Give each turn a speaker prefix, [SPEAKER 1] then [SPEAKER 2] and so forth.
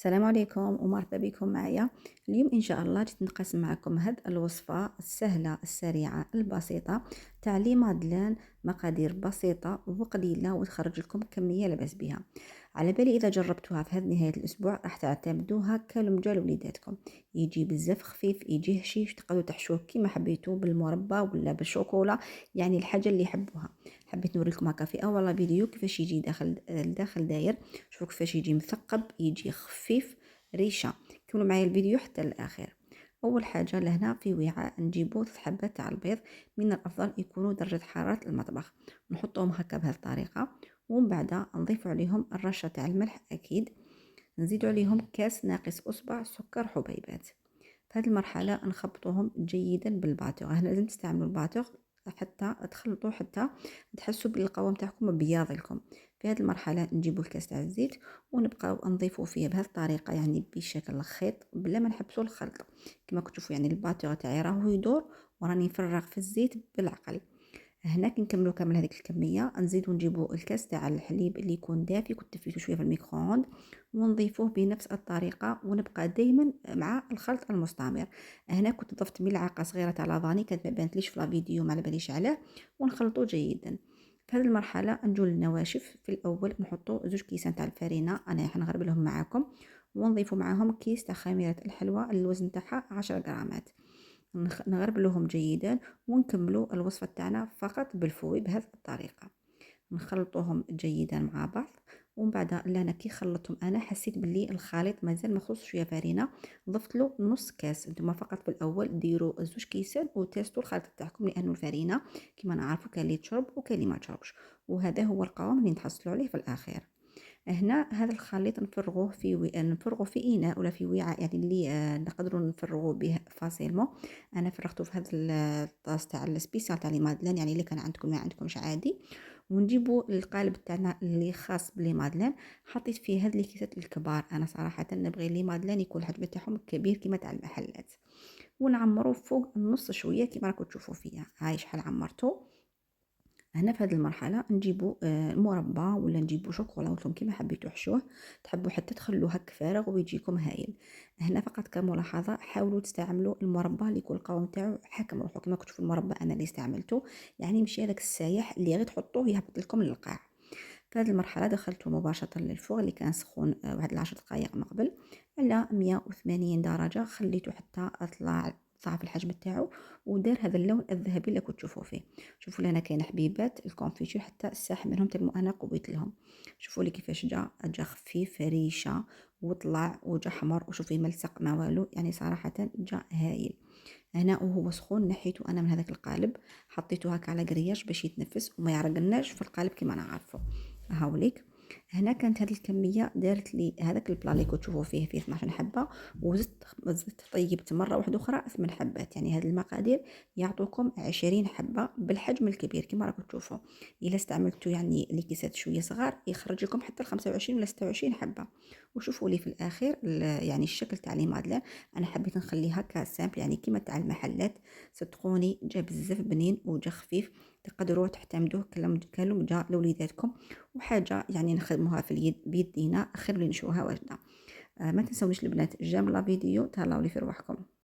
[SPEAKER 1] السلام عليكم ومرحبا بكم معايا. اليوم ان شاء الله جيت نقسم معكم هاد الوصفه السهله السريعه البسيطه تاع لي مادلان. مقادير بسيطه وقليله وتخرج لكم كميه لاباس بها. على بالي اذا جربتوها في هاد نهايه الاسبوع راح تعتمدوها كالمجال وليداتكم. يجي بزاف خفيف، يجي هشيش، تقدروا تحشوه كيما حبيتو بالمربى ولا بالشوكولا، يعني الحاجه اللي يحبوها. حبيت نوريكم هكا في اول فيديو كيفاش يجي داخل داير. شوفوا كيفاش يجي مثقب، يجي خفيف ريشه. كملوا معايا الفيديو حتى الاخير. اول حاجه لهنا في وعاء نجيبو 3 حبات تاع البيض، من الافضل يكونوا درجه حراره المطبخ. نحطهم هكا بهذه الطريقه، ومن بعد نضيف عليهم الرشه تاع الملح اكيد. نزيدوا عليهم كاس ناقص اصبع سكر حبيبات. في هذه المرحله نخبطوهم جيدا بالباتوغ. هنا لازم تستعملوا الباتوغ حتى تخلطوا، حتى تحسوا بالقوام تاعكم بياض لكم. في هذه المرحله نجيبوا الكاس تاع الزيت ونبقاو نضيفوا فيه بهذه الطريقه، يعني بشكل خيط بلا ما نحبسوا الخلط. كما كتشوفوا يعني الباتوغ تاعي راهو يدور وراني نفرغ في الزيت بالعقل. هنا كي نكملوا كامل هذيك الكميه نزيدوا نجيبوا الكاس تاع الحليب اللي يكون دافي، كنت دفيته شويه في الميكرووند، ونضيفوه بنفس الطريقه ونبقى دائما مع الخلط المستمر. هنا كنت ضفت ملعقه صغيره تاع لافاني، كانت ما بانتليش في الفيديو ما على باليش علاه، ونخلطوه جيدا. في هذه المرحله نجو للنواشف. في الاول نحطوا 2 كيسان تاع الفرينه، انا حنغرب لهم معاكم، ونضيفوا معاهم كيس تاع خميره الحلوى الوزن تاعها 10 غرامات. نغربلوهم جيدا ونكملوا الوصفة تاعنا فقط بالفوي بهذه الطريقة. نخلطوهم جيدا مع بعض، ومن بعد انا كي خلطتهم انا حسيت باللي الخليط مازال مخصوص شويه فرينه، ضفت له نص كاس. نتوما فقط في الاول ديروا 2 كيسان وتيستوا الخليط تاعكم، لانه الفرينه كما نعرفوا كاين اللي تشرب وكاين اللي ما تشربش، وهذا هو القوام اللي نتحصلوا عليه في الاخير. هنا هذا الخليط نفرغوه نفرغه في اناء ولا في وعاء، يعني اللي نقدروا نفرغوا به فاسيلمون. انا فرغته في هذا الطاس تاع السبيسيال تاع لي مادلان، يعني اللي كان عندكم ما عندكمش عادي. ونجيبوا القالب تاعنا اللي خاص بلي مادلان. حطيت فيه هذه الكيسات الكبار، انا صراحه نبغي لي مادلان يكون الحجم تاعهم كبير كما تاع المحلات. ونعمروه فوق النص شويه كما راكم تشوفوا فيا. هاي شحال عمرته. هنا في هذه المرحله نجيبوا مربى ولا نجيبوا شوكولا، وانتم كيما حبيتوا حشوه. تحبوا حتى تخلوه هك فارغ ويجيكم هايل. هنا فقط كملاحظه حاولوا تستعملوا المربى اللي يكون القوام تاعو حاكم روحو، كما كنت في المربى انا اللي استعملته، يعني ماشي هذاك السايح اللي غير تحطوه يهبط لكم للقاع. في هذه المرحله دخلته مباشره للفوغ اللي كان سخون واحد 10 دقائق من قبل على 180 درجه. خليته حتى طلع ضاعف الحجم تاعو ودار هذا اللون الذهبي اللي كنت تشوفوا فيه. شوفوا لنا كاين حبيبات الكونفيتور حتى الساح منهم تلمو انا قويت لهم. شوفوا لي كيفاش جا خفيف ريشه وطلع وجا حمر، وشوفي ملصق ما والو، يعني صراحه جا هايل. هنا وهو سخون نحيته انا من هذاك القالب، حطيته هكا على قرياش باش يتنفس وما يعرقناش في القالب كما نعرفه. هاوليك. هنا كانت هذه الكميه دارت لي هذاك البلا اللي كنت تشوفوا فيه 12 حبه، وزدت طيبت مره واحده اخرى 8 حبات. يعني هذه المقادير يعطوكم 20 حبه بالحجم الكبير كما راكم تشوفوا. الا استعملتوا يعني لي كيسات شويه صغار يخرج لكم حتى 25 ولا 26 حبه. وشوفوا لي في الاخير يعني الشكل تاع لي مادلين. انا حبيت نخليها كسامبل يعني كيما تاع المحلات. صدقوني جا بزاف بنين وجا خفيف، تقدروا تعتمدوه كلهم جا لوليداتكم، وحاجه يعني نخدموها في اليد بيدينا خير اللي نشوها واجده. ما تنسونيش البنات جام لا فيديو، تهلاو لي في رواحكم.